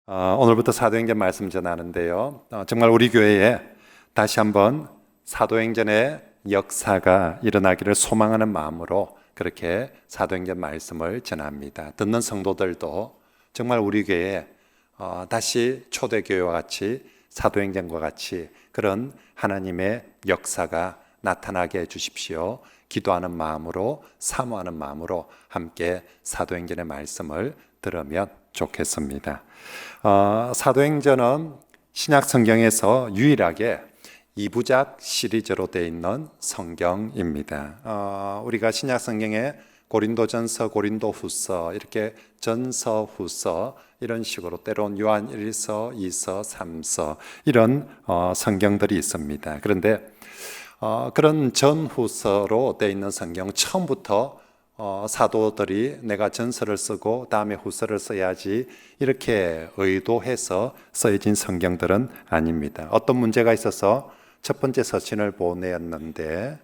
오늘부터 사도행전 말씀 전하는데요. 정말 우리 교회에 다시 한번 사도행전의 역사가 일어나기를 소망하는 마음으로 그렇게 사도행전 말씀을 전합니다. 듣는 성도들도 정말 우리 교회에 다시 초대교회와 같이 사도행전과 같이 그런 하나님의 역사가 나타나게 해주십시오. 기도하는 마음으로, 사모하는 마음으로 함께 사도행전의 말씀을 들으면 좋겠습니다. 사도행전은 신약 성경에서 유일하게 2부작 시리즈로 되어 있는 성경입니다. 우리가 신약 성경에 고린도전서, 고린도후서 이렇게 전서, 후서 이런 식으로 때론 요한 1서, 2서, 3서 이런 성경들이 있습니다. 그런데 그런 전후서로 되어 있는 성경 처음부터 사도들이 내가 전서를 쓰고 다음에 후서를 써야지 이렇게 의도해서 써진 성경들은 아닙니다. 어떤 문제가 있어서 첫 번째 서신을 보내었는데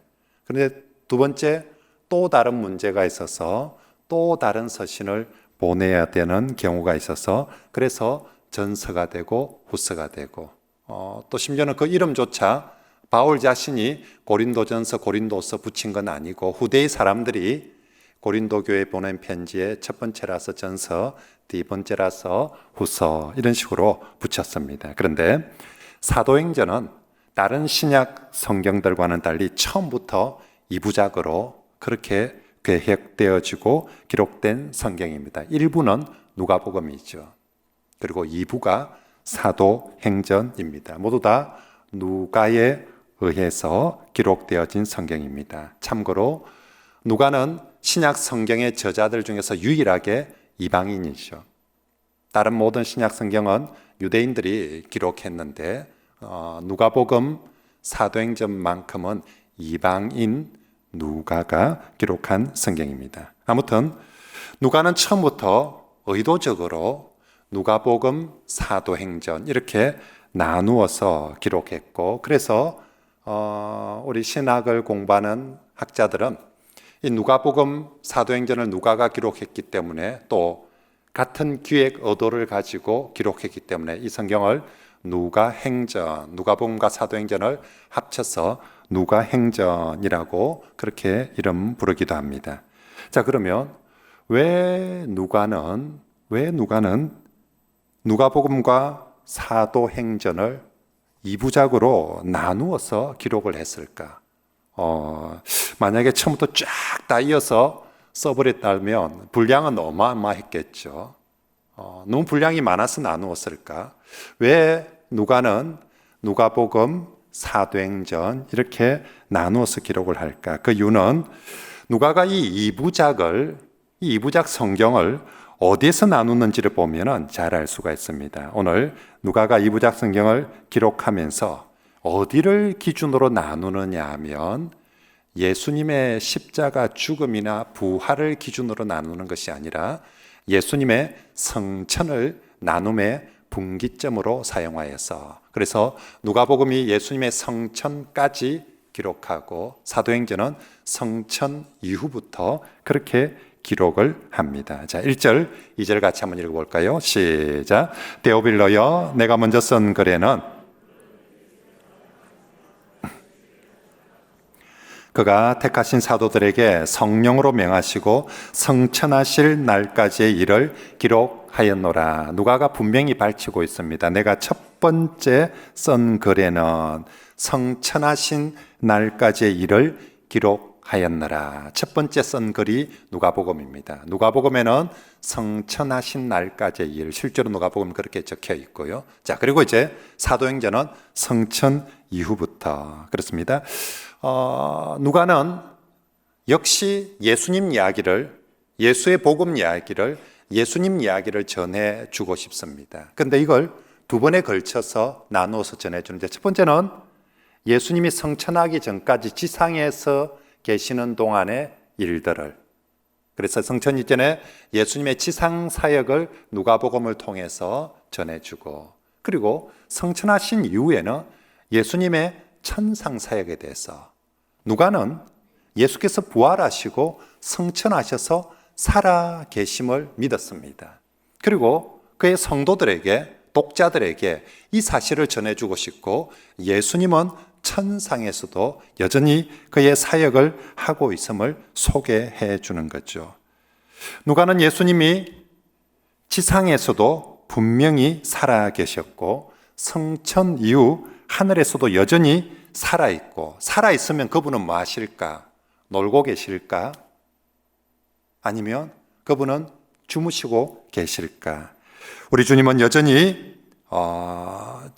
그런데 두 번째 또 다른 문제가 있어서 또 다른 서신을 보내야 되는 경우가 있어서 그래서 전서가 되고 후서가 되고 또 심지어는 그 이름조차 바울 자신이 고린도전서, 고린도서 붙인 건 아니고 후대의 사람들이 고린도 교회에 보낸 편지의 첫 번째라서 전서, 두 번째라서 후서 이런 식으로 붙였습니다. 그런데 사도행전은 다른 신약 성경들과는 달리 처음부터 2부작으로 그렇게 계획되어지고 기록된 성경입니다. 1부는 누가복음이죠. 그리고 2부가 사도행전입니다. 모두 다 누가에 의해서 기록되어진 성경입니다. 참고로 누가는 신약 성경의 저자들 중에서 유일하게 이방인이죠. 다른 모든 신약 성경은 유대인들이 기록했는데 누가복음, 사도행전만큼은 이방인 누가가 기록한 성경입니다. 아무튼 누가는 처음부터 의도적으로 누가복음, 사도행전 이렇게 나누어서 기록했고 그래서 우리 신학을 공부하는 학자들은 이 누가복음, 사도행전을 누가가 기록했기 때문에 또 같은 기획 의도를 가지고 기록했기 때문에 이 성경을 누가행전, 누가복음과 사도행전을 합쳐서 누가행전이라고 그렇게 이름 부르기도 합니다. 자, 그러면 왜 누가는 누가복음과 사도행전을 2부작으로 나누어서 기록을 했을까? 만약에 처음부터 쫙 다 이어서 써버렸다면 분량은 어마어마했겠죠. 너무 분량이 많아서 나누었을까? 왜 누가는 누가복음, 사도행전 이렇게 나누어서 기록을 할까? 그 이유는 누가가 이 2부작 성경을 어디에서 나누는지를 보면 잘 알 수가 있습니다. 오늘 누가가 2부작 성경을 기록하면서 어디를 기준으로 나누느냐 하면 예수님의 십자가 죽음이나 부활을 기준으로 나누는 것이 아니라 예수님의 성천을 나눔의 분기점으로 사용하여서 그래서 누가복음이 예수님의 성천까지 기록하고 사도행전은 성천 이후부터 그렇게 기록을 합니다. 자, 1절, 2절 같이 한번 읽어볼까요? 시작. 데오빌로여, 내가 먼저 쓴 글에는 그가 택하신 사도들에게 성령으로 명하시고 성천하실 날까지의 일을 기록하였노라. 누가가 분명히 밝히고 있습니다. 내가 첫 번째 쓴 글에는 성천하신 날까지의 일을 기록하였노라. 첫 번째 쓴 글이 누가복음입니다. 누가복음에는 성천하신 날까지의 일, 실제로 누가복음 그렇게 적혀 있고요. 자, 그리고 이제 사도행전은 성천 이후부터 그렇습니다. 누가는 역시 예수님 이야기를, 예수의 복음 이야기를, 예수님 이야기를 전해주고 싶습니다. 그런데 이걸 두 번에 걸쳐서 나누어서 전해주는데 첫 번째는 예수님이 성천하기 전까지 지상에서 계시는 동안의 일들을, 그래서 성천 이전에 예수님의 지상 사역을 누가복음을 통해서 전해주고 그리고 성천하신 이후에는 예수님의 천상 사역에 대해서 누가는 예수께서 부활하시고 성천하셔서 살아 계심을 믿었습니다. 그리고 그의 성도들에게, 독자들에게 이 사실을 전해주고 싶고, 예수님은 천상에서도 여전히 그의 사역을 하고 있음을 소개해 주는 거죠. 누가는 예수님이 지상에서도 분명히 살아 계셨고, 성천 이후 하늘에서도 여전히 살아있고, 살아있으면 그분은 뭐 하실까? 놀고 계실까? 아니면 그분은 주무시고 계실까? 우리 주님은 여전히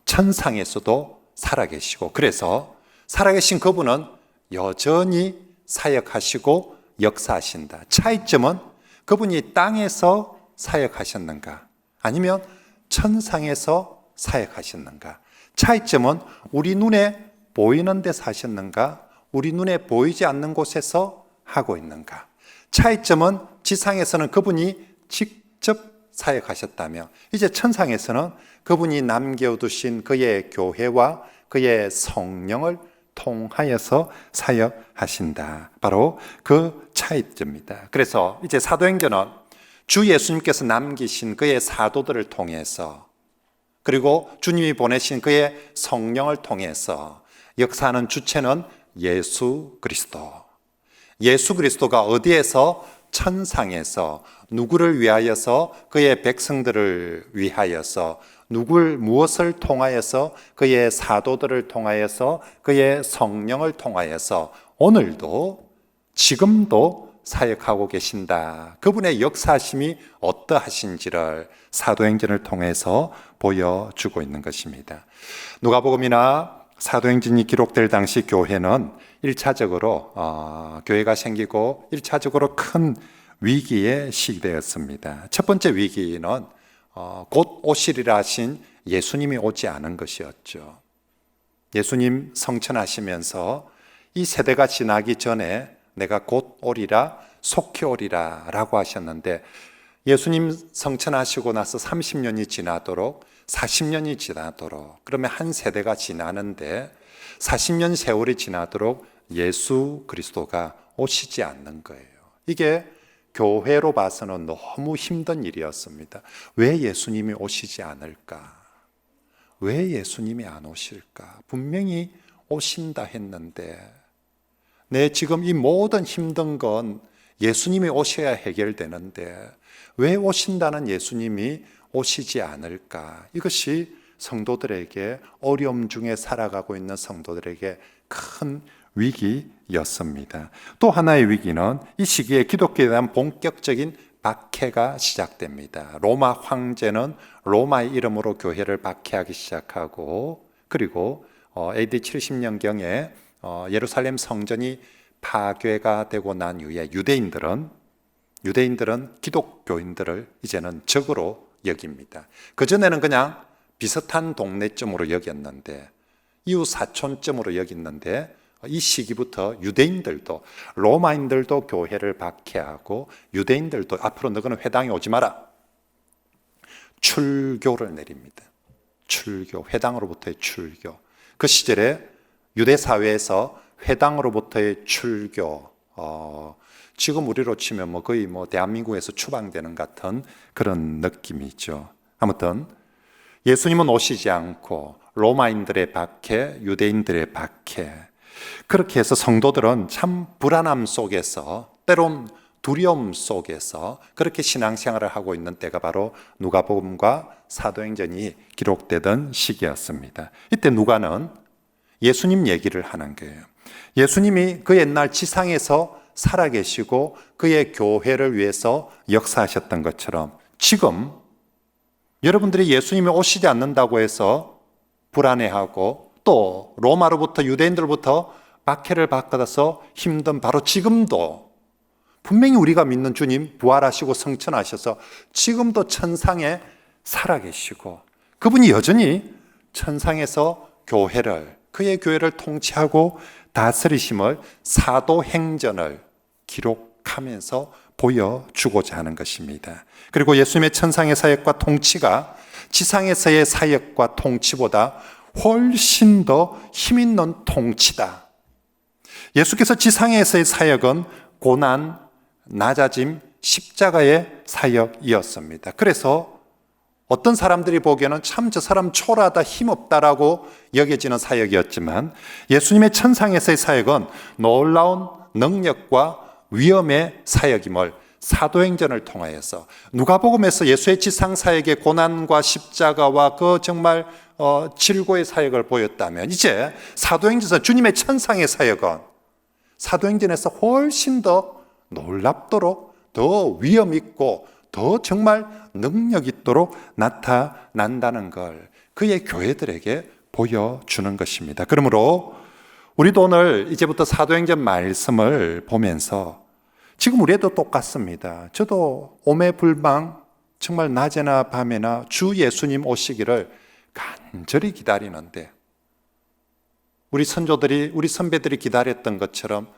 천상에서도 살아계시고, 그래서 살아계신 그분은 여전히 사역하시고 역사하신다. 차이점은 그분이 땅에서 사역하셨는가? 아니면 천상에서 사역하셨는가? 차이점은 우리 눈에 보이는 데서 하셨는가? 우리 눈에 보이지 않는 곳에서 하고 있는가? 차이점은 지상에서는 그분이 직접 사역하셨다며, 이제 천상에서는 그분이 남겨두신 그의 교회와 그의 성령을 통하여서 사역하신다. 바로 그 차이점입니다. 그래서 이제 사도행전은 주 예수님께서 남기신 그의 사도들을 통해서, 그리고 주님이 보내신 그의 성령을 통해서 역사하는 주체는 예수 그리스도. 예수 그리스도가 어디에서? 천상에서 누구를 위하여서? 그의 백성들을 위하여서, 누굴 무엇을 통하여서? 그의 사도들을 통하여서, 그의 성령을 통하여서 오늘도 지금도 사역하고 계신다. 그분의 역사심이 어떠하신지를 사도행전을 통해서 보여주고 있는 것입니다. 누가복음이나 사도행전이 기록될 당시 교회는 1차적으로 교회가 생기고 1차적으로 큰 위기의 시대였습니다. 첫 번째 위기는 곧 오시리라 하신 예수님이 오지 않은 것이었죠. 예수님 성천하시면서 이 세대가 지나기 전에 내가 곧 오리라, 속히 오리라 라고 하셨는데, 예수님 성천하시고 나서 30년이 지나도록, 40년이 지나도록, 그러면 한 세대가 지나는데 40년 세월이 지나도록 예수 그리스도가 오시지 않는 거예요. 이게 교회로 봐서는 너무 힘든 일이었습니다. 왜 예수님이 오시지 않을까? 왜 예수님이 안 오실까? 분명히 오신다 했는데, 지금 이 모든 힘든 건 예수님이 오셔야 해결되는데 왜 오신다는 예수님이 오시지 않을까? 이것이 성도들에게, 어려움 중에 살아가고 있는 성도들에게 큰 위기였습니다. 또 하나의 위기는 이 시기에 기독교에 대한 본격적인 박해가 시작됩니다. 로마 황제는 로마의 이름으로 교회를 박해하기 시작하고, 그리고 AD 70년경에 예루살렘 성전이 파괴가 되고 난 이후에 유대인들은 기독교인들을 이제는 적으로 여깁니다. 그전에는 그냥 비슷한 동네쯤으로 여겼는데, 이웃 사촌쯤으로 여겼는데, 이 시기부터 유대인들도, 로마인들도 교회를 박해하고, 유대인들도 앞으로 너희는 회당에 오지 마라, 출교를 내립니다. 출교, 회당으로부터의 출교. 그 시절에 유대 사회에서 회당으로부터의 출교, 지금 우리로 치면 거의 대한민국에서 추방되는 같은 그런 느낌이죠. 아무튼 예수님은 오시지 않고 로마인들의 박해, 유대인들의 박해, 그렇게 해서 성도들은 참 불안함 속에서, 때론 두려움 속에서 그렇게 신앙생활을 하고 있는 때가 바로 누가복음과 사도행전이 기록되던 시기였습니다. 이때 누가는 예수님 얘기를 하는 거예요. 예수님이 그 옛날 지상에서 살아계시고 그의 교회를 위해서 역사하셨던 것처럼 지금 여러분들이 예수님이 오시지 않는다고 해서 불안해하고, 또 로마로부터, 유대인들로부터 박해를 받아서 힘든 바로 지금도 분명히 우리가 믿는 주님 부활하시고 성천하셔서 지금도 천상에 살아계시고, 그분이 여전히 천상에서 그의 교회를 통치하고 다스리심을, 사도행전을 기록하면서 보여주고자 하는 것입니다. 그리고 예수님의 천상의 사역과 통치가 지상에서의 사역과 통치보다 훨씬 더 힘있는 통치다. 예수께서 지상에서의 사역은 고난, 낮아짐, 십자가의 사역이었습니다. 그래서 어떤 사람들이 보기에는 참 저 사람 초라하다, 힘없다라고 여겨지는 사역이었지만 예수님의 천상에서의 사역은 놀라운 능력과 위엄의 사역임을 사도행전을 통하여서, 누가복음에서 예수의 지상 사역의 고난과 십자가와 그 정말 질고의 사역을 보였다면, 이제 사도행전에서 주님의 천상의 사역은 사도행전에서 훨씬 더 놀랍도록 더 위엄 있고 더 정말 능력 있도록 나타난다는 걸 그의 교회들에게 보여주는 것입니다. 그러므로 우리도 오늘 이제부터 사도행전 말씀을 보면서 지금 우리도 똑같습니다. 저도 오매불망 정말 낮에나 밤에나 주 예수님 오시기를 간절히 기다리는데, 우리 선조들이, 우리 선배들이 기다렸던 것처럼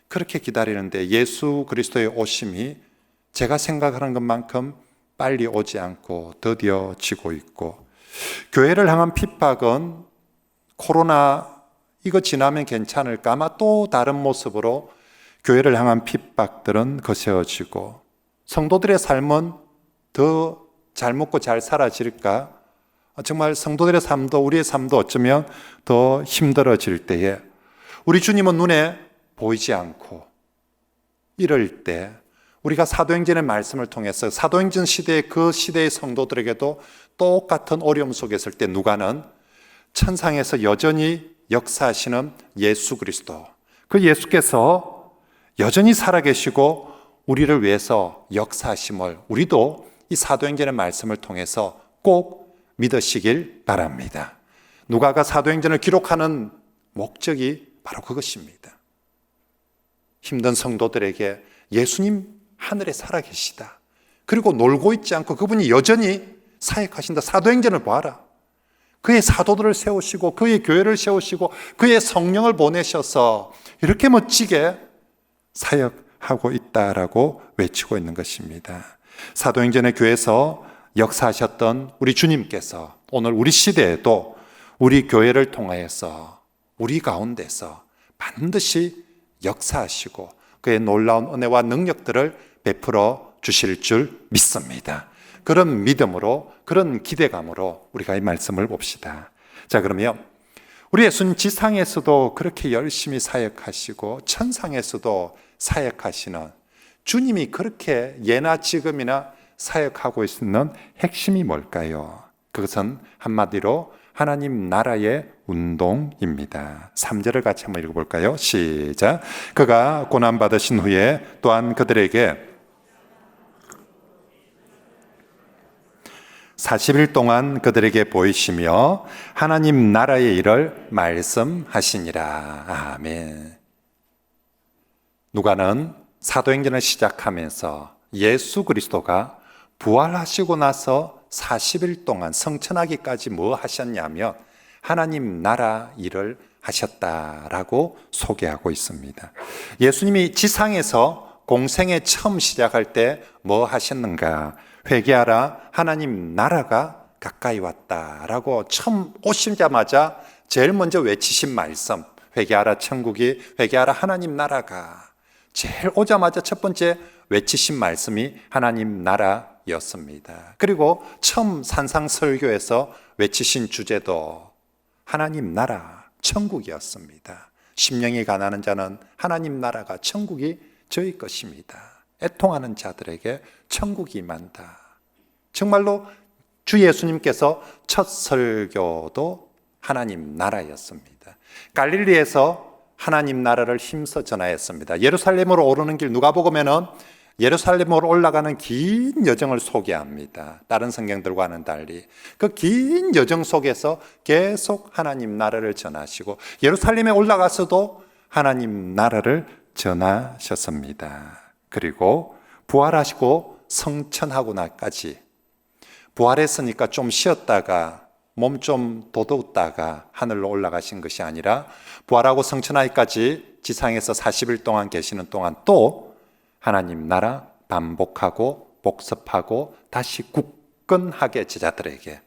그렇게 기다리는데 예수 그리스도의 오심이 제가 생각하는 것만큼 빨리 오지 않고 더뎌지고 있고, 교회를 향한 핍박은 코로나 이거 지나면 괜찮을까, 아마 또 다른 모습으로 교회를 향한 핍박들은 거세어지고, 성도들의 삶은 더 잘 먹고 잘 살아질까, 정말 성도들의 삶도 우리의 삶도 어쩌면 더 힘들어질 때에 우리 주님은 눈에 보이지 않고 이럴 때 우리가 사도행전의 말씀을 통해서 사도행전 시대의 그 시대의 성도들에게도 똑같은 어려움 속에 있을 때 누가는 천상에서 여전히 역사하시는 예수 그리스도, 그 예수께서 여전히 살아계시고 우리를 위해서 역사하심을 우리도 이 사도행전의 말씀을 통해서 꼭 믿으시길 바랍니다. 누가가 사도행전을 기록하는 목적이 바로 그것입니다. 힘든 성도들에게 예수님 하늘에 살아계시다, 그리고 놀고 있지 않고 그분이 여전히 사역하신다, 사도행전을 봐라, 그의 사도들을 세우시고 그의 교회를 세우시고 그의 성령을 보내셔서 이렇게 멋지게 사역하고 있다라고 외치고 있는 것입니다. 사도행전의 교회에서 역사하셨던 우리 주님께서 오늘 우리 시대에도 우리 교회를 통하여서 우리 가운데서 반드시 역사하시고 그의 놀라운 은혜와 능력들을 베풀어 주실 줄 믿습니다. 그런 믿음으로, 그런 기대감으로 우리가 이 말씀을 봅시다. 자, 그러면 우리 예수님 지상에서도 그렇게 열심히 사역하시고 천상에서도 사역하시는 주님이 그렇게 예나 지금이나 사역하고 있는 핵심이 뭘까요? 그것은 한마디로 하나님 나라의 운동입니다. 3절을 같이 한번 읽어볼까요? 시작. 그가 고난받으신 후에 또한 그들에게 40일 동안 그들에게 보이시며 하나님 나라의 일을 말씀하시니라. 아멘. 누가는 사도행전을 시작하면서 예수 그리스도가 부활하시고 나서 40일 동안 성천하기까지 뭐 하셨냐면 하나님 나라 일을 하셨다라고 소개하고 있습니다. 예수님이 지상에서 공생에 처음 시작할 때 뭐 하셨는가? 회개하라, 하나님 나라가 가까이 왔다라고 처음 오시자마자 제일 먼저 외치신 말씀, 회개하라 천국이, 회개하라 하나님 나라가, 제일 오자마자 첫 번째 외치신 말씀이 하나님 나라였습니다. 그리고 처음 산상설교에서 외치신 주제도 하나님 나라, 천국이었습니다. 심령이 가난한 자는 하나님 나라가, 천국이 저희 것입니다. 애통하는 자들에게 천국이 임한다. 정말로 주 예수님께서 첫 설교도 하나님 나라였습니다. 갈릴리에서 하나님 나라를 힘써 전하였습니다. 예루살렘으로 오르는 길, 누가복음에는 예루살렘으로 올라가는 긴 여정을 소개합니다. 다른 성경들과는 달리 그 긴 여정 속에서 계속 하나님 나라를 전하시고 예루살렘에 올라가서도 하나님 나라를 전하셨습니다. 그리고 부활하시고 성천하고 나까지, 부활했으니까 좀 쉬었다가 몸 좀 돋웠다가 하늘로 올라가신 것이 아니라 부활하고 성천하기까지 지상에서 40일 동안 계시는 동안 또 하나님 나라 반복하고 복습하고 다시 굳건하게 제자들에게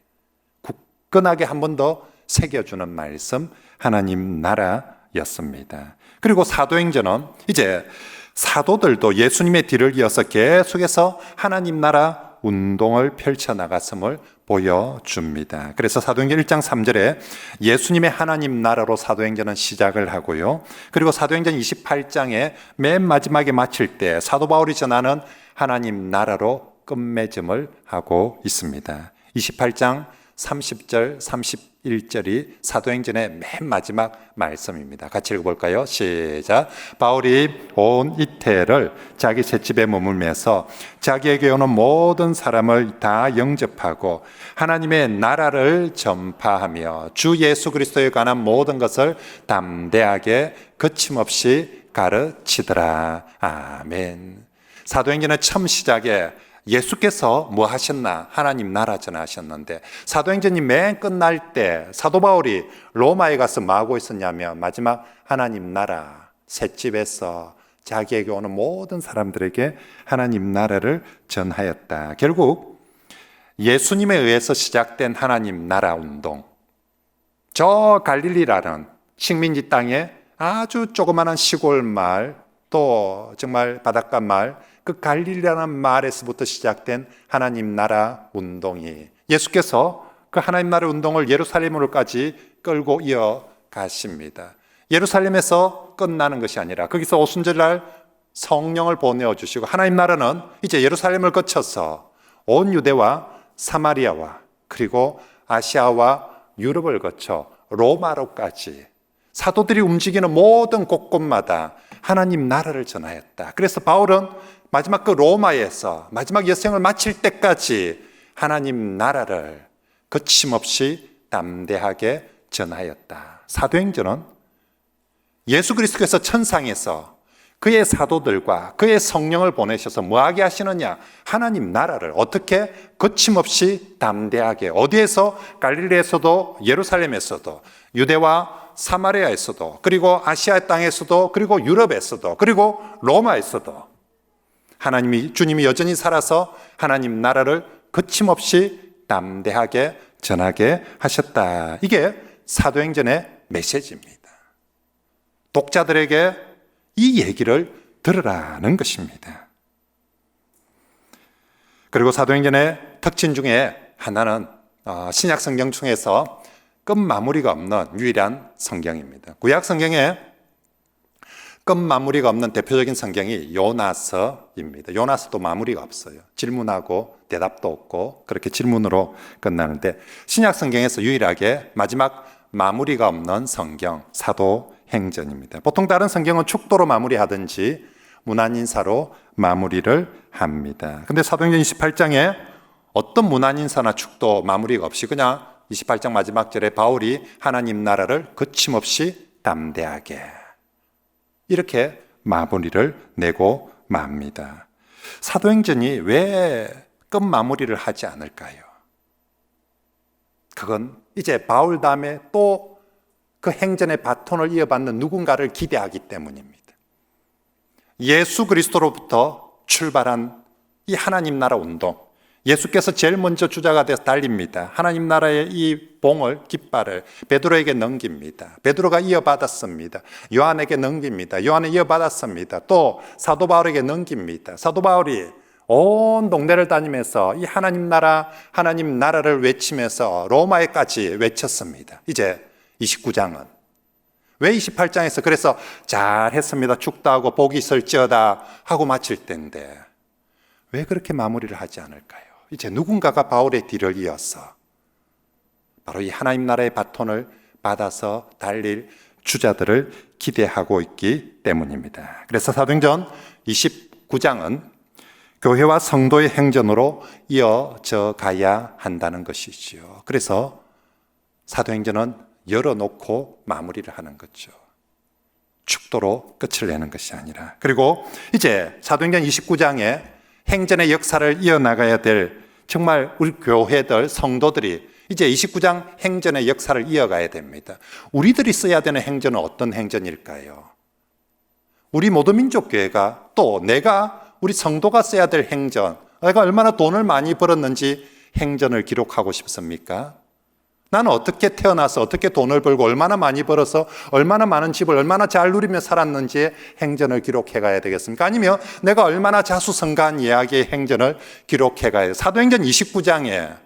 굳건하게 한 번 더 새겨주는 말씀, 하나님 나라였습니다. 그리고 사도행전은 이제 사도들도 예수님의 뒤를 이어서 계속해서 하나님 나라 운동을 펼쳐나갔음을 보여줍니다. 그래서 사도행전 1장 3절에 예수님의 하나님 나라로 사도행전은 시작을 하고요. 그리고 사도행전 28장에 맨 마지막에 마칠 때 사도 바울이 전하는 하나님 나라로 끝맺음을 하고 있습니다. 28장 30절, 31절이 사도행전의 맨 마지막 말씀입니다. 같이 읽어볼까요? 시작. 바울이 온 이태를 자기 셋집에 머물면서 자기에게 오는 모든 사람을 다 영접하고 하나님의 나라를 전파하며 주 예수 그리스도에 관한 모든 것을 담대하게 거침없이 가르치더라. 아멘. 사도행전의 처음 시작에 예수께서 뭐 하셨나? 하나님 나라 전하셨는데 사도행전이 맨 끝날 때 사도 바울이 로마에 가서 뭐 하고 있었냐면 마지막 하나님 나라 셋집에서 자기에게 오는 모든 사람들에게 하나님 나라를 전하였다. 결국 예수님에 의해서 시작된 하나님 나라 운동, 저 갈릴리라는 식민지 땅에 아주 조그마한 시골 마을, 또 정말 바닷가 마을, 그 갈릴리라는 말에서부터 시작된 하나님 나라 운동이 예수께서 그 하나님 나라 운동을 예루살렘으로까지 끌고 이어가십니다. 예루살렘에서 끝나는 것이 아니라 거기서 오순절날 성령을 보내어 주시고 하나님 나라는 이제 예루살렘을 거쳐서 온 유대와 사마리아와 그리고 아시아와 유럽을 거쳐 로마로까지 사도들이 움직이는 모든 곳곳마다 하나님 나라를 전하였다. 그래서 바울은 마지막 그 로마에서 마지막 여생을 마칠 때까지 하나님 나라를 거침없이 담대하게 전하였다. 사도행전은 예수 그리스도께서 천상에서 그의 사도들과 그의 성령을 보내셔서 뭐하게 하시느냐? 하나님 나라를 어떻게 거침없이 담대하게, 어디에서? 갈릴리에서도 예루살렘에서도 유대와 사마리아에서도 그리고 아시아 땅에서도 그리고 유럽에서도 그리고 로마에서도 주님이 여전히 살아서 하나님 나라를 거침없이 담대하게 전하게 하셨다. 이게 사도행전의 메시지입니다. 독자들에게 이 얘기를 들으라는 것입니다. 그리고 사도행전의 특징 중에 하나는 신약 성경 중에서 끝마무리가 없는 유일한 성경입니다. 구약 성경에 끝마무리가 없는 대표적인 성경이 요나서입니다. 요나서도 마무리가 없어요. 질문하고 대답도 없고 그렇게 질문으로 끝나는데 신약 성경에서 유일하게 마지막 마무리가 없는 성경 사도행전입니다. 보통 다른 성경은 축도로 마무리하든지 문안인사로 마무리를 합니다. 근데 사도행전 28장에 어떤 문안인사나 축도 마무리가 없이 그냥 28장 마지막 절에 바울이 하나님 나라를 거침없이 담대하게 이렇게 마무리를 내고 맙니다. 사도행전이 왜 끝마무리를 하지 않을까요? 그건 이제 바울 다음에 또 그 행전의 바톤을 이어받는 누군가를 기대하기 때문입니다. 예수 그리스도로부터 출발한 이 하나님 나라 운동, 예수께서 제일 먼저 주자가 돼서 달립니다. 하나님 나라의 이 봉을, 깃발을 베드로에게 넘깁니다. 베드로가 이어받았습니다. 요한에게 넘깁니다. 요한이 이어받았습니다. 또 사도 바울에게 넘깁니다. 사도 바울이 온 동네를 다니면서 이 하나님 나라를 외치면서 로마에까지 외쳤습니다. 이제 29장은 왜 28장에서 그래서 잘했습니다. 축도하고 복이 있을지어다 하고 마칠 때인데 왜 그렇게 마무리를 하지 않을까요? 이제 누군가가 바울의 뒤를 이어서 바로 이 하나님 나라의 바톤을 받아서 달릴 주자들을 기대하고 있기 때문입니다. 그래서 사도행전 29장은 교회와 성도의 행전으로 이어져 가야 한다는 것이지요. 그래서 사도행전은 열어놓고 마무리를 하는 거죠. 축도로 끝을 내는 것이 아니라. 그리고 이제 사도행전 29장에 행전의 역사를 이어나가야 될 정말 우리 교회들, 성도들이 이제 29장 행전의 역사를 이어가야 됩니다. 우리들이 써야 되는 행전은 어떤 행전일까요? 우리 모두민족교회가 또 우리 성도가 써야 될 행전, 내가 얼마나 돈을 많이 벌었는지 행전을 기록하고 싶습니까? 나는 어떻게 태어나서 어떻게 돈을 벌고 얼마나 많이 벌어서 얼마나 많은 집을 얼마나 잘 누리며 살았는지의 행전을 기록해 가야 되겠습니까? 아니면 내가 얼마나 자수성가한 이야기의 행전을 기록해 가야 돼요? 사도행전 29장에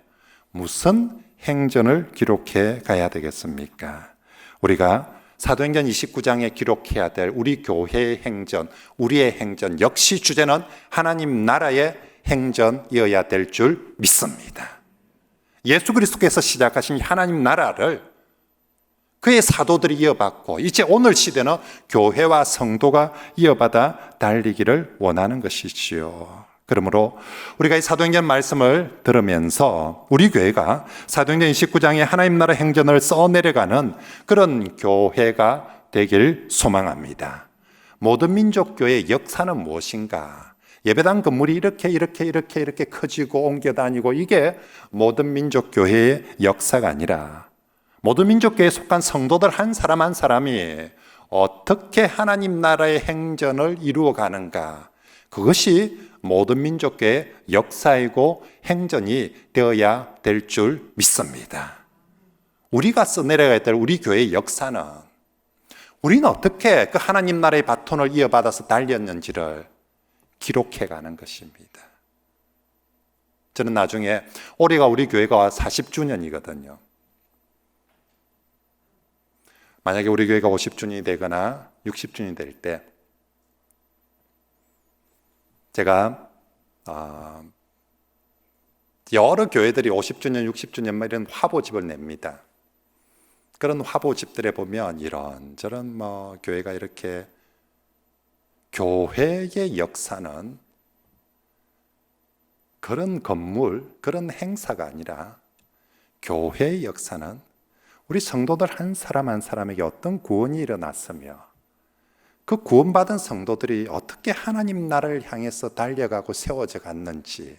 무슨 행전을 기록해 가야 되겠습니까? 우리가 사도행전 29장에 기록해야 될 우리 교회의 행전, 우리의 행전, 역시 주제는 하나님 나라의 행전이어야 될 줄 믿습니다. 예수 그리스도께서 시작하신 하나님 나라를 그의 사도들이 이어받고 이제 오늘 시대는 교회와 성도가 이어받아 달리기를 원하는 것이지요. 그러므로 우리가 이 사도행전 말씀을 들으면서 우리 교회가 사도행전 29장의 하나님 나라 행전을 써내려가는 그런 교회가 되길 소망합니다. 모든 민족교회의 역사는 무엇인가? 예배당 건물이 이렇게 커지고 옮겨 다니고 이게 모든 민족교회의 역사가 아니라 모든 민족교회에 속한 성도들 한 사람 한 사람이 어떻게 하나님 나라의 행전을 이루어 가는가, 그것이 모든 민족교회의 역사이고 행전이 되어야 될 줄 믿습니다. 우리가 써내려야 될 우리 교회의 역사는 우리는 어떻게 그 하나님 나라의 바톤을 이어받아서 달렸는지를 기록해 가는 것입니다. 저는 나중에 올해가 우리 교회가 40주년이거든요. 만약에 우리 교회가 50주년이 되거나 60주년이 될 때 제가 여러 교회들이 50주년, 60주년 이런 화보집을 냅니다. 그런 화보집들에 보면 이런저런 교회가 이렇게, 교회의 역사는 그런 건물, 그런 행사가 아니라 교회의 역사는 우리 성도들 한 사람 한 사람에게 어떤 구원이 일어났으며 그 구원받은 성도들이 어떻게 하나님 나라를 향해서 달려가고 세워져 갔는지,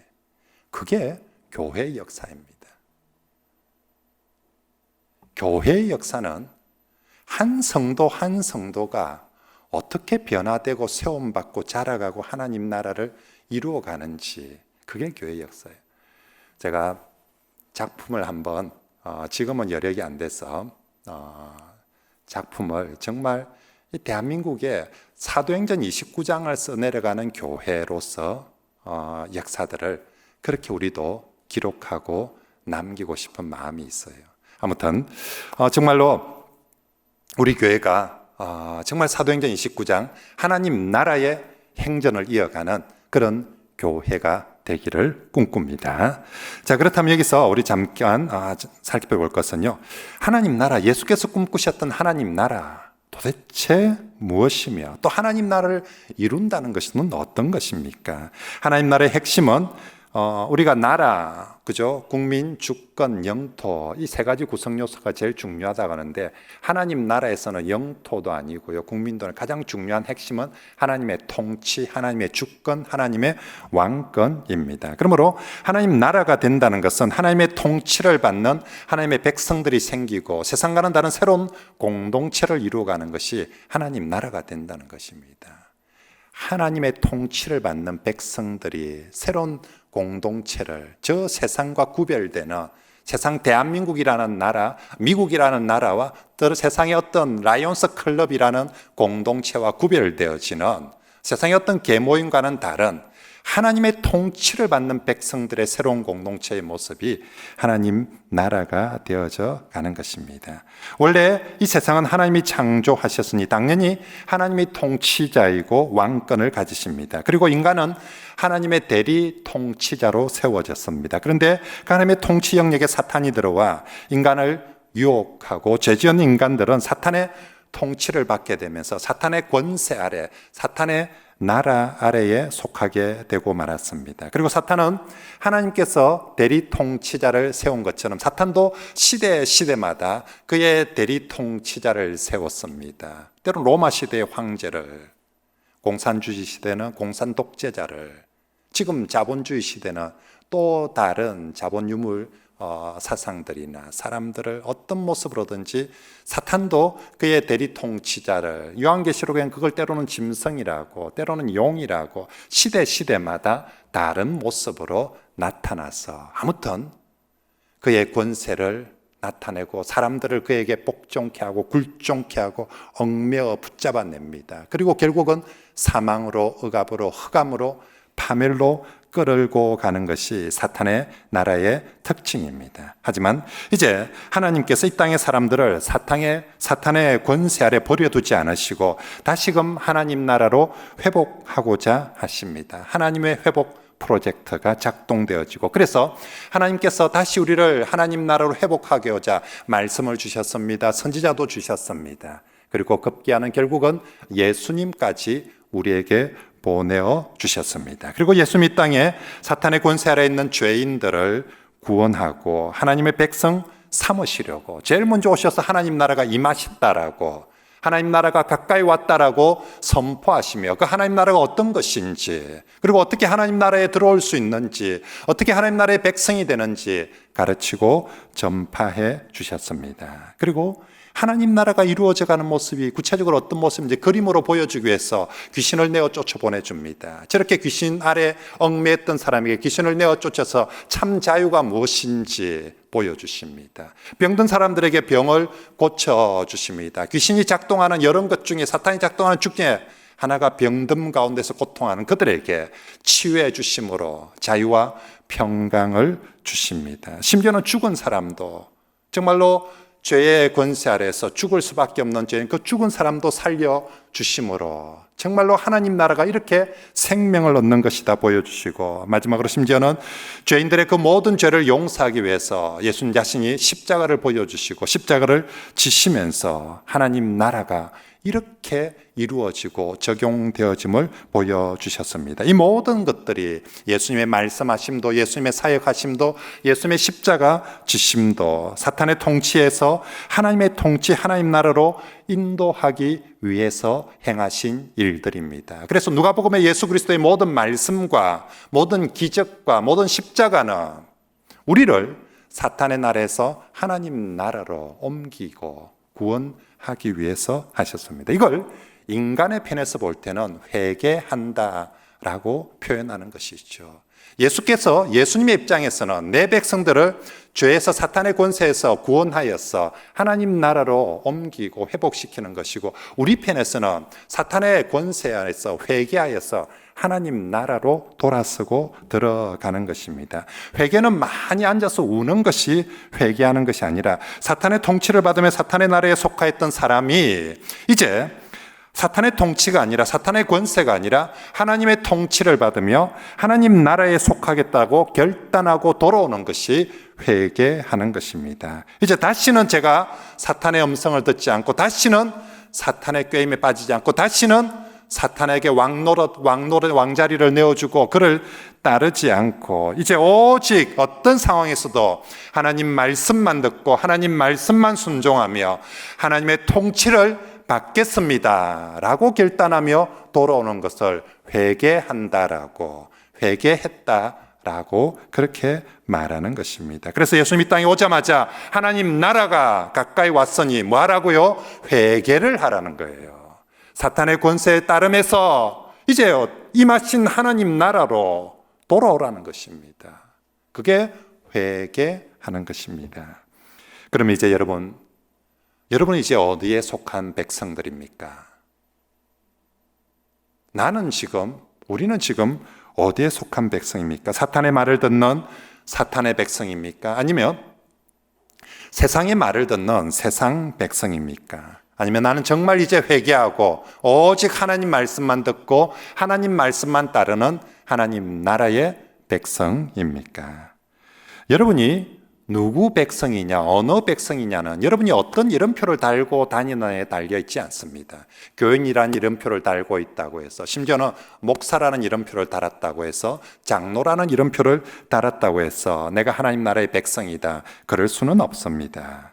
그게 교회의 역사입니다. 교회의 역사는 한 성도 한 성도가 어떻게 변화되고 세움받고 자라가고 하나님 나라를 이루어가는지, 그게 교회의 역사예요. 제가 작품을 한번 지금은 여력이 안 돼서 작품을 정말 대한민국의 사도행전 29장을 써내려가는 교회로서 역사들을 그렇게 우리도 기록하고 남기고 싶은 마음이 있어요. 아무튼 정말로 우리 교회가 정말 사도행전 29장 하나님 나라의 행전을 이어가는 그런 교회가 되기를 꿈꿉니다. 자, 그렇다면 여기서 우리 잠깐 살펴볼 것은요, 하나님 나라, 예수께서 꿈꾸셨던 하나님 나라 도대체 무엇이며 또 하나님 나라를 이룬다는 것은 어떤 것입니까? 하나님 나라의 핵심은 우리가 나라, 그죠? 국민, 주권, 영토, 이 세 가지 구성 요소가 제일 중요하다고 하는데, 하나님 나라에서는 영토도 아니고요, 국민도 아니고 가장 중요한 핵심은 하나님의 통치, 하나님의 주권, 하나님의 왕권입니다. 그러므로 하나님 나라가 된다는 것은 하나님의 통치를 받는 하나님의 백성들이 생기고 세상과는 다른 새로운 공동체를 이루어가는 것이 하나님 나라가 된다는 것입니다. 하나님의 통치를 받는 백성들이 새로운 공동체를, 저 세상과 구별되는, 세상 대한민국이라는 나라, 미국이라는 나라와 또 세상의 어떤 라이온스 클럽이라는 공동체와 구별되어지는 세상의 어떤 계모임과는 다른 하나님의 통치를 받는 백성들의 새로운 공동체의 모습이 하나님 나라가 되어져 가는 것입니다. 원래 이 세상은 하나님이 창조하셨으니 당연히 하나님이 통치자이고 왕권을 가지십니다. 그리고 인간은 하나님의 대리 통치자로 세워졌습니다. 그런데 하나님의 통치 영역에 사탄이 들어와 인간을 유혹하고 죄지은 인간들은 사탄의 통치를 받게 되면서 사탄의 권세 아래, 사탄의 나라 아래에 속하게 되고 말았습니다. 그리고 사탄은 하나님께서 대리 통치자를 세운 것처럼 사탄도 시대마다 그의 대리 통치자를 세웠습니다. 때로는 로마 시대의 황제를, 공산주의 시대는 공산 독재자를, 지금 자본주의 시대는 또 다른 자본 유물 사상들이나 사람들을 어떤 모습으로든지 사탄도 그의 대리 통치자를, 요한계시록엔 그걸 때로는 짐승이라고 때로는 용이라고 시대마다 다른 모습으로 나타나서 아무튼 그의 권세를 나타내고 사람들을 그에게 복종케 하고 굴종케 하고 얽매어 붙잡아냅니다. 그리고 결국은 사망으로, 억압으로, 흑암으로, 파멸로 끌고 가는 것이 사탄의 나라의 특징입니다. 하지만 이제 하나님께서 이 땅의 사람들을 사탄의 권세 아래 버려두지 않으시고 다시금 하나님 나라로 회복하고자 하십니다. 하나님의 회복 프로젝트가 작동되어지고, 그래서 하나님께서 다시 우리를 하나님 나라로 회복하고자 말씀을 주셨습니다. 선지자도 주셨습니다. 그리고 급기야는 결국은 예수님까지 우리에게 보내어 주셨습니다. 그리고 예수님 이 땅에 사탄의 권세 아래 있는 죄인들을 구원하고 하나님의 백성 삼으시려고 제일 먼저 오셔서 하나님 나라가 임하셨다라고, 하나님 나라가 가까이 왔다라고 선포하시며 그 하나님 나라가 어떤 것인지, 그리고 어떻게 하나님 나라에 들어올 수 있는지, 어떻게 하나님 나라의 백성이 되는지 가르치고 전파해 주셨습니다. 그리고 하나님 나라가 이루어져가는 모습이 구체적으로 어떤 모습인지 그림으로 보여주기 위해서 귀신을 내어 쫓아 보내줍니다. 저렇게 귀신 아래 얽매였던 사람에게 귀신을 내어 쫓아서 참 자유가 무엇인지 보여주십니다. 병든 사람들에게 병을 고쳐주십니다. 귀신이 작동하는 여러 것 중에, 사탄이 작동하는 쭉 중에 하나가 병듦 가운데서 고통하는 그들에게 치유해 주심으로 자유와 평강을 주십니다. 심지어는 죽은 사람도, 정말로 죄의 권세 아래서 죽을 수밖에 없는 죄인 그 죽은 사람도 살려주심으로 정말로 하나님 나라가 이렇게 생명을 얻는 것이다 보여주시고, 마지막으로 심지어는 죄인들의 그 모든 죄를 용서하기 위해서 예수님 자신이 십자가를 보여주시고 십자가를 지시면서 하나님 나라가 이렇게 이루어지고 적용되어짐을 보여주셨습니다. 이 모든 것들이 예수님의 말씀하심도, 예수님의 사역하심도, 예수님의 십자가 지심도 사탄의 통치에서 하나님의 통치, 하나님 나라로 인도하기 위해서 행하신 일들입니다. 그래서 누가복음의 예수 그리스도의 모든 말씀과 모든 기적과 모든 십자가는 우리를 사탄의 나라에서 하나님 나라로 옮기고 구원하기 위해서 하셨습니다. 이걸 인간의 편에서 볼 때는 회개한다라고 표현하는 것이죠. 예수께서, 예수님의 입장에서는 내 백성들을 죄에서 사탄의 권세에서 구원하여서 하나님 나라로 옮기고 회복시키는 것이고, 우리 편에서는 사탄의 권세 안에서 회개하여서 하나님 나라로 돌아서고 들어가는 것입니다. 회개는 많이 앉아서 우는 것이 회개하는 것이 아니라, 사탄의 통치를 받으며 사탄의 나라에 속하였던 사람이 이제 사탄의 통치가 아니라, 사탄의 권세가 아니라 하나님의 통치를 받으며 하나님 나라에 속하겠다고 결단하고 돌아오는 것이 회개하는 것입니다. 이제 다시는 제가 사탄의 음성을 듣지 않고, 다시는 사탄의 꾀임에 빠지지 않고, 다시는 사탄에게 왕자리를 내어주고 그를 따르지 않고, 이제 오직 어떤 상황에서도 하나님 말씀만 듣고 하나님 말씀만 순종하며 하나님의 통치를 받겠습니다 라고 결단하며 돌아오는 것을 회개한다라고, 회개했다라고 그렇게 말하는 것입니다. 그래서 예수님이 땅에 오자마자 하나님 나라가 가까이 왔으니 뭐 하라고요? 회개를 하라는 거예요. 사탄의 권세에 따르면서 이제 임하신 하나님 나라로 돌아오라는 것입니다. 그게 회개하는 것입니다. 그럼 이제 여러분은 이제 어디에 속한 백성들입니까? 우리는 지금 어디에 속한 백성입니까? 사탄의 말을 듣는 사탄의 백성입니까? 아니면 세상의 말을 듣는 세상 백성입니까? 아니면 나는 정말 이제 회개하고 오직 하나님 말씀만 듣고 하나님 말씀만 따르는 하나님 나라의 백성입니까? 여러분이 누구 백성이냐, 어느 백성이냐는 여러분이 어떤 이름표를 달고 다니느냐에 달려 있지 않습니다. 교인이라는 이름표를 달고 있다고 해서, 심지어는 목사라는 이름표를 달았다고 해서, 장로라는 이름표를 달았다고 해서 내가 하나님 나라의 백성이다, 그럴 수는 없습니다.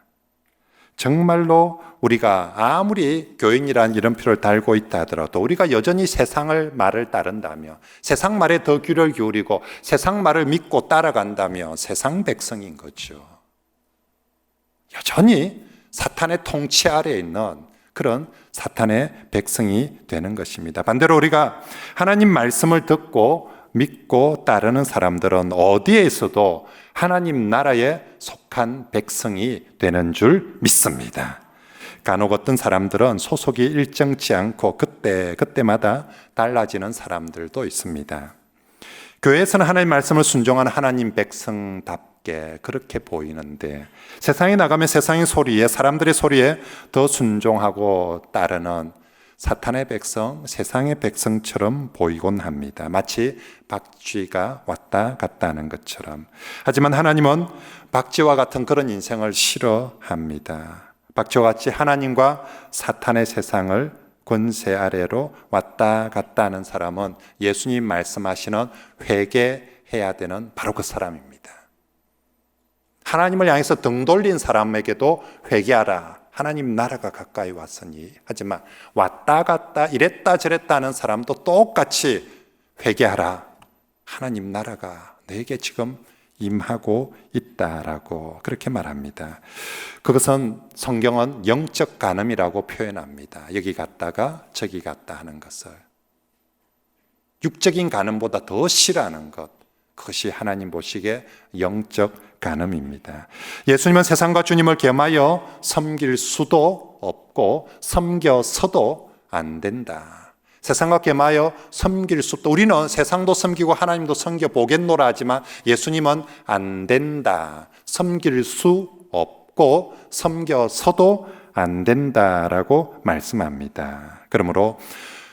정말로 우리가 아무리 교인이라는 이름표를 달고 있다 하더라도 우리가 여전히 세상을 말을 따른다며, 세상 말에 더 귀를 기울이고 세상 말을 믿고 따라간다며 세상 백성인 거죠. 여전히 사탄의 통치 아래에 있는 그런 사탄의 백성이 되는 것입니다. 반대로 우리가 하나님 말씀을 듣고 믿고 따르는 사람들은 어디에 있어도 하나님 나라에 속한 속한 백성이 되는 줄 믿습니다. 간혹 어떤 사람들은 소속이 일정치 않고 그때마다 달라지는 사람들도 있습니다. 교회에서는 하나님 말씀을 순종하는 하나님 백성답게 그렇게 보이는데 세상에 나가면 세상의 소리에, 사람들의 소리에 더 순종하고 따르는 사탄의 백성, 세상의 백성처럼 보이곤 합니다. 마치 박쥐가 왔다 갔다 하는 것처럼. 하지만 하나님은 박쥐와 같은 그런 인생을 싫어합니다. 박쥐와 같이 하나님과 사탄의 세상을 권세 아래로 왔다 갔다 하는 사람은 예수님 말씀하시는 회개해야 되는 바로 그 사람입니다. 하나님을 향해서 등 돌린 사람에게도 회개하라. 하나님 나라가 가까이 왔으니. 하지만 왔다 갔다 이랬다 저랬다 하는 사람도 똑같이 회개하라. 하나님 나라가 내게 지금 임하고 있다라고 그렇게 말합니다. 그것은 성경은 영적 간음이라고 표현합니다. 여기 갔다가 저기 갔다 하는 것을. 육적인 간음보다 더 싫어하는 것, 그것이 하나님 보시기에 영적 간음입니다. 예수님은 세상과 주님을 겸하여 섬길 수도 없고 섬겨서도 안 된다. 세상과 겸하여 섬길 수 없다. 우리는 세상도 섬기고 하나님도 섬겨보겠노라 하지만 예수님은 안 된다. 섬길 수 없고 섬겨서도 안 된다라고 말씀합니다. 그러므로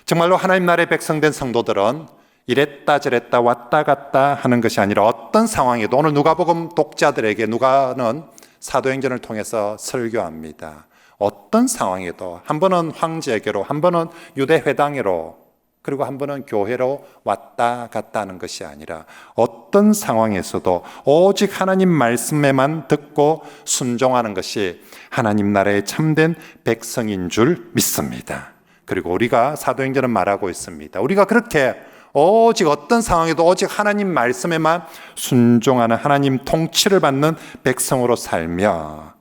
정말로 하나님 나라의 백성된 성도들은 이랬다 저랬다 왔다 갔다 하는 것이 아니라 어떤 상황에도, 오늘 누가복음 독자들에게 누가는 사도행전을 통해서 설교합니다. 어떤 상황에도 한 번은 황제에게로, 한 번은 유대회당으로, 그리고 한 번은 교회로 왔다 갔다 하는 것이 아니라 어떤 상황에서도 오직 하나님 말씀에만 듣고 순종하는 것이 하나님 나라의 참된 백성인 줄 믿습니다. 그리고 우리가 사도행전은 말하고 있습니다. 우리가 그렇게 오직 어떤 상황에도 오직 하나님 말씀에만 순종하는 하나님 통치를 받는 백성으로 살며,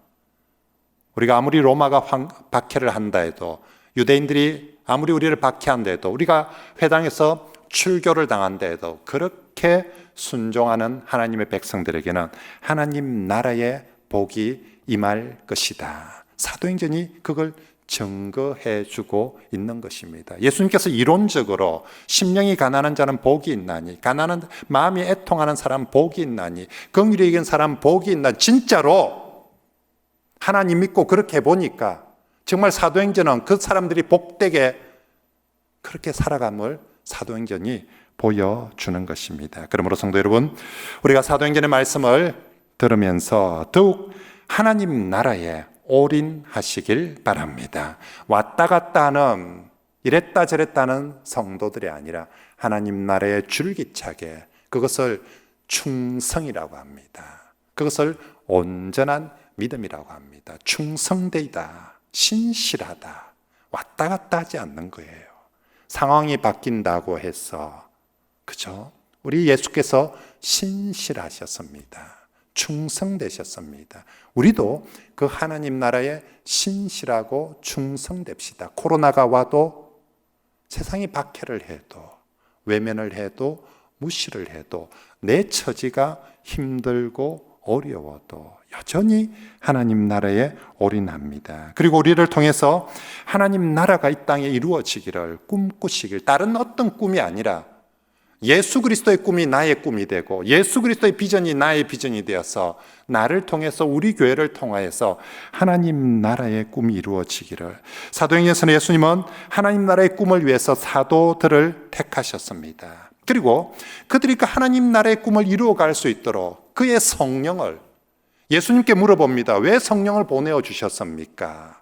우리가 아무리 로마가 박해를 한다 해도, 유대인들이 아무리 우리를 박해한다 해도, 우리가 회당에서 출교를 당한다 해도 그렇게 순종하는 하나님의 백성들에게는 하나님 나라의 복이 임할 것이다. 사도행전이 그걸 증거해 주고 있는 것입니다. 예수님께서 이론적으로 심령이 가난한 자는 복이 있나니, 가난한 마음이 애통하는 사람 복이 있나니, 긍휼히 여긴 사람 복이 있나니, 진짜로 하나님 믿고 그렇게 보니까 정말 사도행전은 그 사람들이 복되게 그렇게 살아감을 사도행전이 보여주는 것입니다. 그러므로 성도 여러분, 우리가 사도행전의 말씀을 들으면서 더욱 하나님 나라에 올인하시길 바랍니다. 왔다 갔다 하는, 이랬다 저랬다 하는 성도들이 아니라 하나님 나라에 줄기차게, 그것을 충성이라고 합니다. 그것을 온전한 믿음이라고 합니다. 충성되이다, 신실하다, 왔다 갔다 하지 않는 거예요. 상황이 바뀐다고 해서, 그죠? 우리 예수께서 신실하셨습니다. 충성되셨습니다. 우리도 그 하나님 나라에 신실하고 충성됩시다. 코로나가 와도, 세상이 박해를 해도, 외면을 해도, 무시를 해도, 내 처지가 힘들고 어려워도 여전히 하나님 나라에 올인합니다. 그리고 우리를 통해서 하나님 나라가 이 땅에 이루어지기를 꿈꾸시길, 다른 어떤 꿈이 아니라 예수 그리스도의 꿈이 나의 꿈이 되고 예수 그리스도의 비전이 나의 비전이 되어서 나를 통해서, 우리 교회를 통하여서 하나님 나라의 꿈이 이루어지기를. 사도행전에서는 예수님은 하나님 나라의 꿈을 위해서 사도들을 택하셨습니다. 그리고 그들이 그 하나님 나라의 꿈을 이루어갈 수 있도록 그의 성령을, 예수님께 물어봅니다. 왜 성령을 보내어 주셨습니까?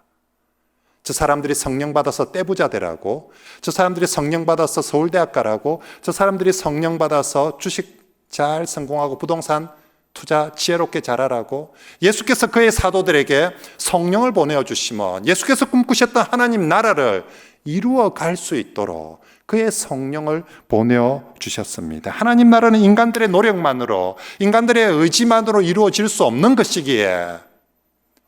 저 사람들이 성령 받아서 떼부자 되라고, 저 사람들이 성령 받아서 서울대학 가라고, 저 사람들이 성령 받아서 주식 잘 성공하고 부동산 투자 지혜롭게 잘하라고. 예수께서 그의 사도들에게 성령을 보내어 주시면 예수께서 꿈꾸셨던 하나님 나라를 이루어 갈 수 있도록 그의 성령을 보내어 주셨습니다. 하나님 나라는 인간들의 노력만으로, 인간들의 의지만으로 이루어질 수 없는 것이기에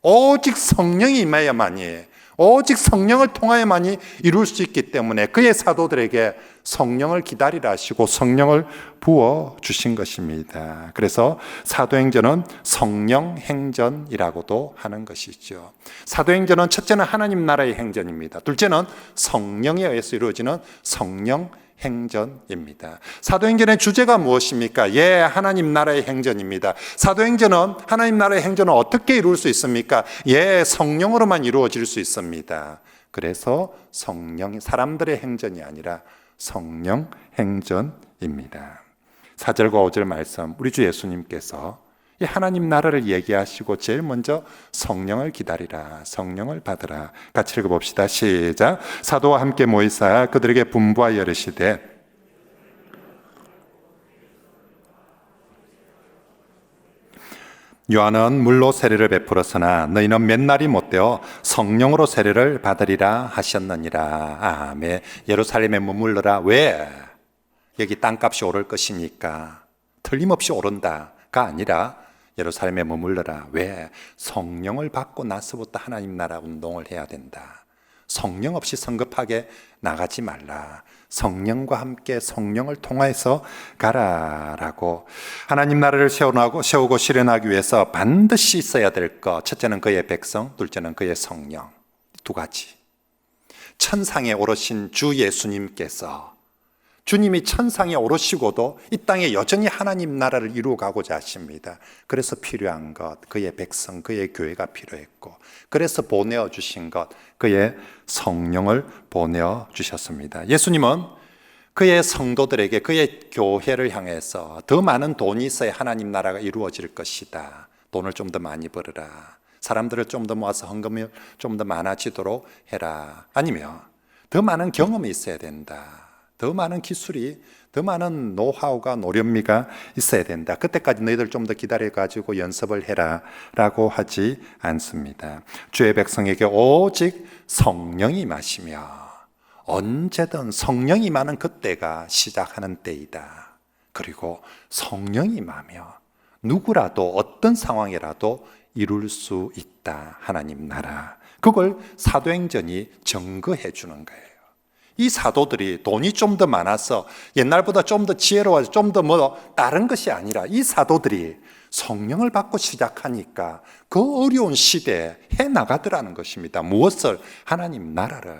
오직 성령이 임하여야만이, 오직 성령을 통하여만이 이룰 수 있기 때문에 그의 사도들에게 성령을 기다리라 하시고 성령을 부어 주신 것입니다. 그래서 사도행전은 성령 행전이라고도 하는 것이죠. 사도행전은 첫째는 하나님 나라의 행전입니다. 둘째는 성령에 의해서 이루어지는 성령 행전입니다. 사도행전의 주제가 무엇입니까? 하나님 나라의 행전입니다. 사도행전은 하나님 나라의 행전은 어떻게 이룰 수 있습니까? 성령으로만 이루어질 수 있습니다. 그래서 사람들의 행전이 아니라 성령 행전입니다. 4절과 5절 말씀, 우리 주 예수님께서 이 하나님 나라를 얘기하시고 제일 먼저 성령을 기다리라, 성령을 받으라. 같이 읽어봅시다. 시작. 사도와 함께 모이사 그들에게 분부하여 이르시되 요한은 물로 세례를 베풀었으나 너희는 맨날이 못되어 성령으로 세례를 받으리라 하셨느니라. 아멘. 예루살렘에 머물러라. 왜? 여기 땅값이 오를 것이니까. 틀림없이 오른다가 아니라 예루살렘에 머물러라. 왜? 성령을 받고 나서부터 하나님 나라 운동을 해야 된다. 성령 없이 성급하게 나가지 말라. 성령과 함께 성령을 통하여서 가라라고. 하나님 나라를 세우고 실현하기 위해서 반드시 있어야 될 것. 첫째는 그의 백성, 둘째는 그의 성령. 두 가지. 천상에 오르신 주 예수님께서 주님이 천상에 오르시고도 이 땅에 여전히 하나님 나라를 이루어가고자 하십니다. 그래서 필요한 것, 그의 백성, 그의 교회가 필요했고, 그래서 보내어 주신 것, 그의 성령을 보내어 주셨습니다. 예수님은 그의 성도들에게, 그의 교회를 향해서 더 많은 돈이 있어야 하나님 나라가 이루어질 것이다. 돈을 좀 더 많이 벌어라. 사람들을 좀 더 모아서 헌금이 좀 더 많아지도록 해라. 아니면 더 많은 경험이 있어야 된다. 더 많은 기술이, 더 많은 노하우가, 노련미가 있어야 된다. 그때까지 너희들 좀 더 기다려가지고 연습을 해라 라고 하지 않습니다. 주의 백성에게 오직 성령이 임하시며 언제든 성령이 임하는 그때가 시작하는 때이다. 그리고 성령이 임하며 누구라도 어떤 상황이라도 이룰 수 있다. 하나님 나라. 그걸 사도행전이 증거해 주는 거예요. 이 사도들이 돈이 좀 더 많아서 옛날보다 좀 더 지혜로워서 좀 더 다른 것이 아니라 이 사도들이 성령을 받고 시작하니까 그 어려운 시대에 해나가더라는 것입니다. 무엇을? 하나님 나라를.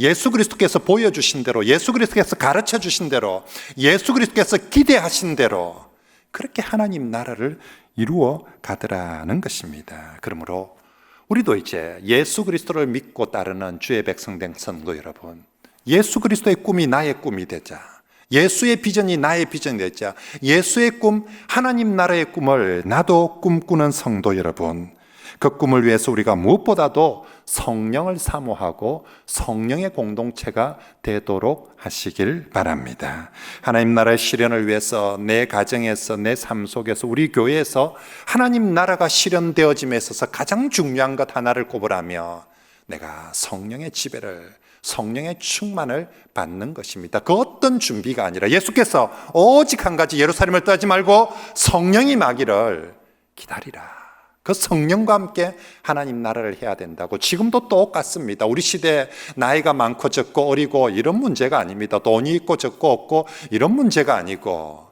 예수 그리스도께서 보여주신 대로, 예수 그리스도께서 가르쳐 주신 대로, 예수 그리스도께서 기대하신 대로 그렇게 하나님 나라를 이루어 가더라는 것입니다. 그러므로 우리도 이제 예수 그리스도를 믿고 따르는 주의 백성된 성도 여러분, 예수 그리스도의 꿈이 나의 꿈이 되자, 예수의 비전이 나의 비전이 되자, 예수의 꿈, 하나님 나라의 꿈을 나도 꿈꾸는 성도 여러분, 그 꿈을 위해서 우리가 무엇보다도 성령을 사모하고 성령의 공동체가 되도록 하시길 바랍니다. 하나님 나라의 실현을 위해서 내 가정에서, 내 삶 속에서, 우리 교회에서 하나님 나라가 실현되어짐에 있어서 가장 중요한 것 하나를 꼽으라며 내가 성령의 지배를, 성령의 충만을 받는 것입니다. 그 어떤 준비가 아니라 예수께서 오직 한 가지, 예루살렘을 떠나지 말고 성령이 임하기를 기다리라. 그 성령과 함께 하나님 나라를 해야 된다고. 지금도 똑같습니다. 우리 시대 나이가 많고 적고 어리고 이런 문제가 아닙니다. 돈이 있고 적고 없고 이런 문제가 아니고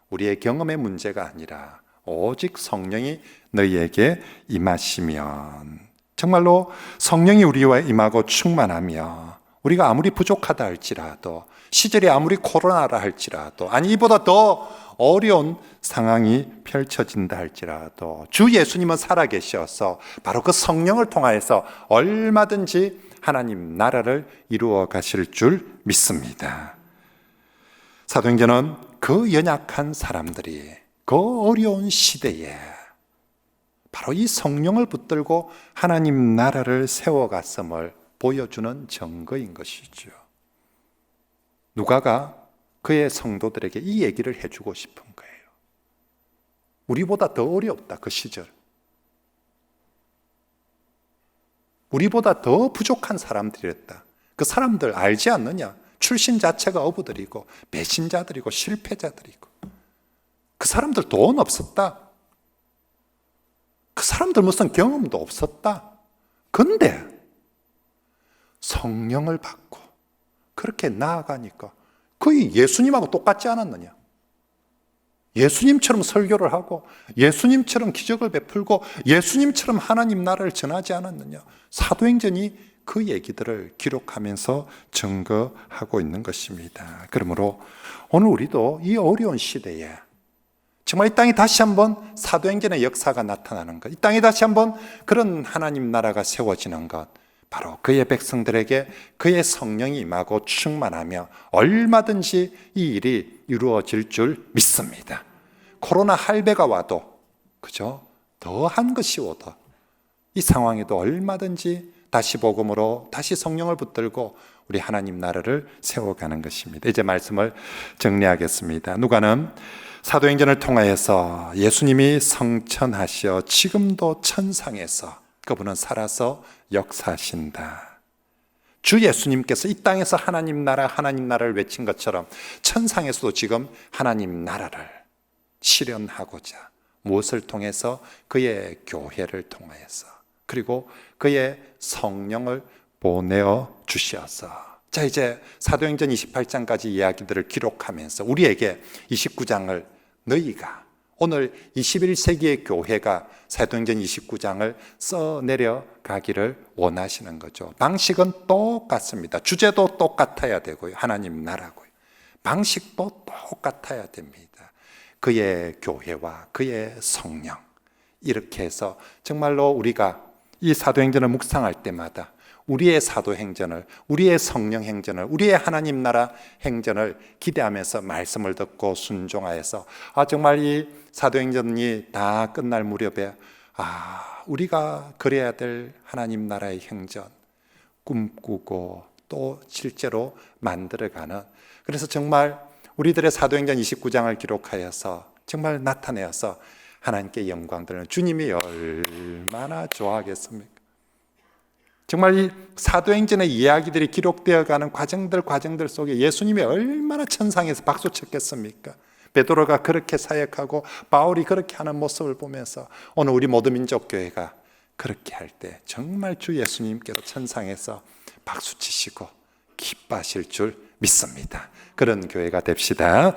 우리의 경험의 문제가 아니라 오직 성령이 너희에게 임하시면, 정말로 성령이 우리와 임하고 충만하며 우리가 아무리 부족하다 할지라도, 시절이 아무리 코로나라 할지라도, 아니 이보다 더 어려운 상황이 펼쳐진다 할지라도 주 예수님은 살아계셔서 바로 그 성령을 통하여서 얼마든지 하나님 나라를 이루어 가실 줄 믿습니다. 사도행전은 그 연약한 사람들이 그 어려운 시대에 바로 이 성령을 붙들고 하나님 나라를 세워갔음을 보여주는 증거인 것이죠. 누가가 그의 성도들에게 이 얘기를 해주고 싶은 거예요. 우리보다 더 어렵다, 그 시절. 우리보다 더 부족한 사람들이었다. 그 사람들 알지 않느냐? 출신 자체가 어부들이고 배신자들이고 실패자들이고, 그 사람들 돈 없었다. 그 사람들 무슨 경험도 없었다. 근데 성령을 받고 그렇게 나아가니까 거의 예수님하고 똑같지 않았느냐? 예수님처럼 설교를 하고 예수님처럼 기적을 베풀고 예수님처럼 하나님 나라를 전하지 않았느냐? 사도행전이 그 얘기들을 기록하면서 증거하고 있는 것입니다. 그러므로 오늘 우리도 이 어려운 시대에 정말 이 땅에 다시 한번 사도행전의 역사가 나타나는 것, 이 땅에 다시 한번 그런 하나님 나라가 세워지는 것, 바로 그의 백성들에게 그의 성령이 임하고 충만하며 얼마든지 이 일이 이루어질 줄 믿습니다. 코로나 할배가 와도, 그죠? 더한 것이 오도 이 상황에도 얼마든지 다시 복음으로 다시 성령을 붙들고 우리 하나님 나라를 세워가는 것입니다. 이제 말씀을 정리하겠습니다. 누가는 사도행전을 통하여서 예수님이 성천하시어 지금도 천상에서 그분은 살아서 역사하신다. 주 예수님께서 이 땅에서 하나님 나라를 외친 것처럼 천상에서도 지금 하나님 나라를 실현하고자 무엇을 통해서? 그의 교회를 통하여서, 그리고 그의 성령을 보내어 주셔서, 자, 이제 사도행전 28장까지 이야기들을 기록하면서 우리에게 29장을 너희가 오늘 21세기의 교회가 사도행전 29장을 써내려 가기를 원하시는 거죠. 방식은 똑같습니다. 주제도 똑같아야 되고요. 하나님 나라고요. 방식도 똑같아야 됩니다. 그의 교회와 그의 성령, 이렇게 해서 정말로 우리가 이 사도행전을 묵상할 때마다 우리의 사도행전을, 우리의 성령행전을, 우리의 하나님 나라 행전을 기대하면서 말씀을 듣고 순종하여서 정말 이 사도행전이 다 끝날 무렵에 우리가 그래야 될 하나님 나라의 행전 꿈꾸고 또 실제로 만들어가는, 그래서 정말 우리들의 사도행전 29장을 기록하여서 정말 나타내어서 하나님께 영광 드리는 주님이 얼마나 좋아하겠습니까? 정말 이 사도행전의 이야기들이 기록되어 가는 과정들 속에 예수님이 얼마나 천상에서 박수 쳤겠습니까? 베드로가 그렇게 사역하고 바울이 그렇게 하는 모습을 보면서 오늘 우리 모든 민족교회가 그렇게 할 때 정말 주 예수님께서 천상에서 박수 치시고 기뻐하실 줄 믿습니다. 그런 교회가 됩시다.